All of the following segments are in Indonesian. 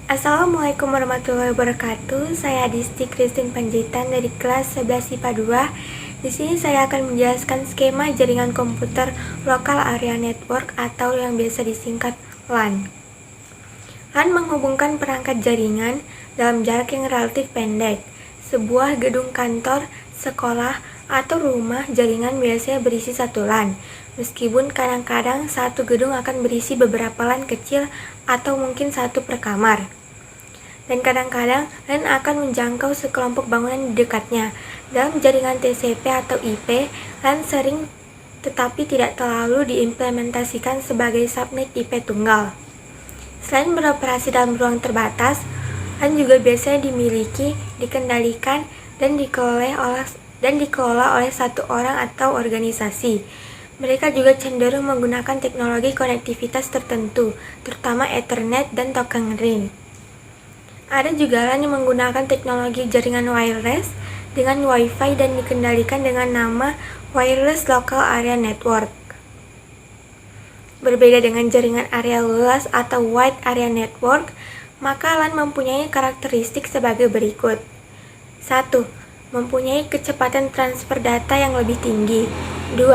Assalamualaikum warahmatullahi wabarakatuh. Saya Adisti Christine Panjaitan dari kelas 11 IPA 2. Di sini saya akan menjelaskan skema jaringan komputer Local Area Network atau yang biasa disingkat LAN. LAN menghubungkan perangkat jaringan dalam jarak yang relatif pendek. Sebuah gedung kantor, sekolah, atau rumah jaringan biasanya berisi satu LAN. Meskipun kadang-kadang satu gedung akan berisi beberapa LAN kecil atau mungkin satu per kamar. Dan kadang-kadang LAN akan menjangkau sekelompok bangunan di dekatnya. Dalam jaringan TCP atau IP, LAN sering tetapi tidak terlalu diimplementasikan sebagai subnet IP tunggal. Selain beroperasi dalam ruang terbatas, LAN juga biasanya dimiliki, dikendalikan, dan dikelola oleh satu orang atau organisasi. Mereka juga cenderung menggunakan teknologi konektivitas tertentu, terutama Ethernet dan token ring. Ada juga LAN yang menggunakan teknologi jaringan wireless dengan Wi-Fi dan dikendalikan dengan nama Wireless Local Area Network. Berbeda dengan jaringan area luas atau Wide Area Network, maka LAN mempunyai karakteristik sebagai berikut. 1. Mempunyai kecepatan transfer data yang lebih tinggi. 2.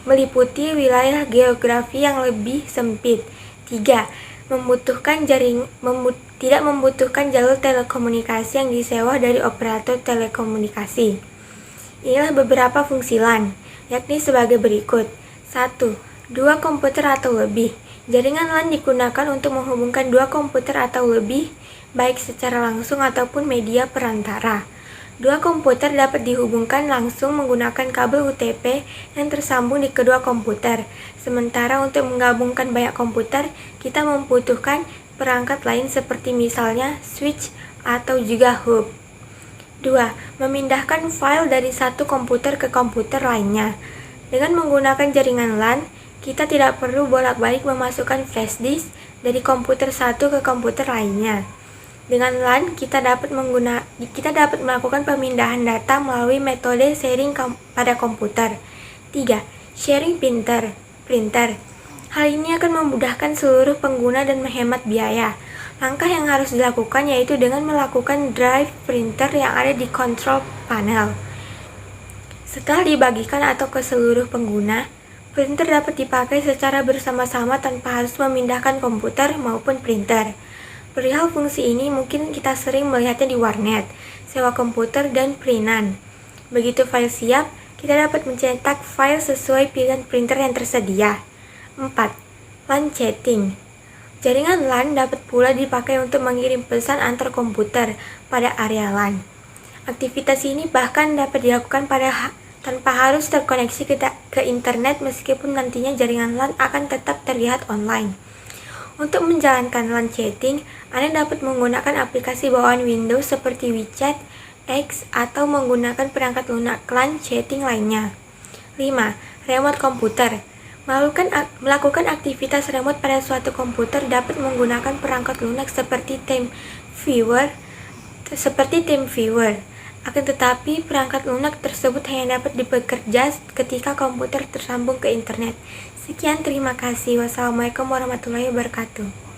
Meliputi wilayah geografi yang lebih sempit. 3. Tidak membutuhkan jalur telekomunikasi yang disewa dari operator telekomunikasi. Inilah beberapa fungsi LAN, yakni sebagai berikut. 1. Dua komputer atau lebih. Jaringan LAN digunakan untuk menghubungkan dua komputer atau lebih, baik secara langsung ataupun media perantara. Dua komputer dapat dihubungkan langsung menggunakan kabel UTP yang tersambung di kedua komputer. Sementara untuk menggabungkan banyak komputer, kita membutuhkan perangkat lain seperti misalnya switch atau juga hub. 2. Memindahkan file dari satu komputer ke komputer lainnya. Dengan menggunakan jaringan LAN, kita tidak perlu bolak-balik memasukkan flash disk dari komputer satu ke komputer lainnya. Dengan LAN, kita dapat melakukan pemindahan data melalui metode sharing pada komputer. 3. Sharing printer. Hal ini akan memudahkan seluruh pengguna dan menghemat biaya. Langkah yang harus dilakukan yaitu dengan melakukan drive printer yang ada di control panel. Setelah dibagikan atau ke seluruh pengguna, printer dapat dipakai secara bersama-sama tanpa harus memindahkan komputer maupun printer. Perihal fungsi ini mungkin kita sering melihatnya di warnet, sewa komputer, dan printan. Begitu file siap, kita dapat mencetak file sesuai pilihan printer yang tersedia. 4. LAN chatting. Jaringan LAN dapat pula dipakai untuk mengirim pesan antar komputer pada area LAN. Aktivitas ini bahkan dapat dilakukan tanpa harus terkoneksi ke internet meskipun nantinya jaringan LAN akan tetap terlihat online. Untuk menjalankan LAN chatting, Anda dapat menggunakan aplikasi bawaan Windows seperti WeChat, X, atau menggunakan perangkat lunak LAN chatting lainnya. 5. Remote komputer. Melakukan aktivitas remote pada suatu komputer dapat menggunakan perangkat lunak seperti TeamViewer. Akan tetapi, perangkat lunak tersebut hanya dapat bekerja ketika komputer tersambung ke internet. Sekian, terima kasih. Wassalamualaikum warahmatullahi wabarakatuh.